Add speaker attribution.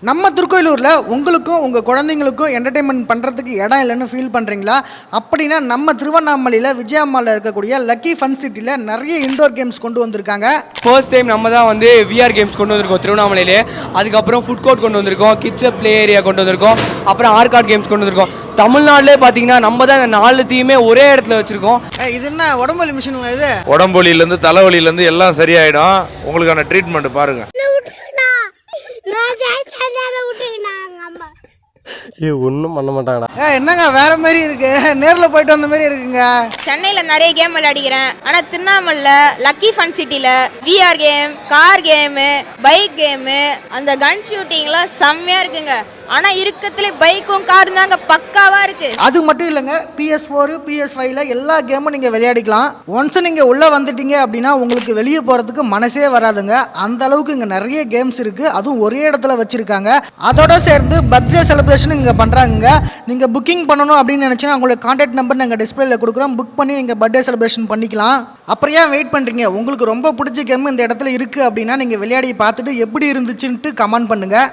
Speaker 1: நம்ம திருக்கோயிலூரில் உங்களுக்கும் உங்கள் குழந்தைங்களுக்கும் என்டர்டெயின்மெண்ட் பண்ணுறதுக்கு இடம் இல்லைன்னு ஃபீல் பண்ணுறீங்களா? அப்படின்னா நம்ம திருவண்ணாமலையில் விஜயம்மாவில் இருக்கக்கூடிய லக்கி ஃபன் சிட்டியில் நிறைய இண்டோர் கேம்ஸ் கொண்டு வந்திருக்காங்க.
Speaker 2: ஃபர்ஸ்ட் டைம் நம்ம தான் வந்து விஆர் கேம்ஸ் கொண்டு வந்திருக்கோம் திருவண்ணாமலையிலே. அதுக்கப்புறம் ஃபுட் கோர்ட் கொண்டு வந்திருக்கோம், கிட்ஸ் ப்ளே ஏரியா கொண்டு வந்திருக்கோம், அப்புறம் ஆர்காட் கேம்ஸ் கொண்டு வந்திருக்கோம். தமிழ்நாட்டிலே பார்த்தீங்கன்னா நம்ம தான் இந்த 4 தீமே ஒரே இடத்துல வச்சுருக்கோம்.
Speaker 1: இது என்ன உடம்பு மிஷின்? இது
Speaker 3: உடம்பொலியிலேருந்து தலைவலியிலேருந்து எல்லாம் சரியாயிடும். உங்களுக்கான ட்ரீட்மெண்ட் பாருங்கள்.
Speaker 4: ஒன்றும் பண்ண மாட்டாங்கடா.
Speaker 1: என்னங்க வேற மாதிரி இருக்கு, நேரில் போயிட்டு வந்த மாதிரி இருக்குங்க.
Speaker 5: சென்னையில் நிறைய கேம் விளையாடிக்கிறேன், ஆனால் திருவண்ணாமலையில் லக்கி ஃபன் சிட்டியில் VR game, car game, bike game, அந்த கன் ஷூட்டிங்லாம் செம்மையாக இருக்குங்க. ஆனால் இருக்கத்துல பைக்கும் காரும் தாங்க பக்காவாக இருக்குது.
Speaker 1: அது மட்டும் இல்லைங்க, PS4 PS5ல எல்லா கேமும் நீங்கள் விளையாடிக்கலாம். ஒன்ஸ் நீங்கள் உள்ளே வந்துட்டீங்க அப்படின்னா உங்களுக்கு வெளியே போகிறதுக்கு மனசே வராதுங்க. அந்த அளவுக்கு இங்கே நிறைய கேம்ஸ் இருக்குது, அதுவும் ஒரே இடத்துல வச்சுருக்காங்க. அதோட சேர்ந்து பர்த்டே செலிப்ரேஷன் இங்கே பண்ணுறாங்க. நீங்கள் புக்கிங் பண்ணணும் அப்படின்னு நினச்சிங்கன்னா உங்களோட கான்டாக்ட் நம்பர் நாங்கள் டிஸ்பிளேல கொடுக்குறோம். புக் பண்ணி நீங்கள் பர்த்டே செலிப்ரேஷன் பண்ணிக்கலாம். அப்புறம் ஏன் வெயிட் பண்ணுறீங்க? உங்களுக்கு ரொம்ப பிடிச்ச கேம் இந்த இடத்துல இருக்குது அப்படின்னா நீங்கள் விளையாடி பார்த்துட்டு எப்படி இருந்துச்சுன்ட்டு கமெண்ட் பண்ணுங்கள்.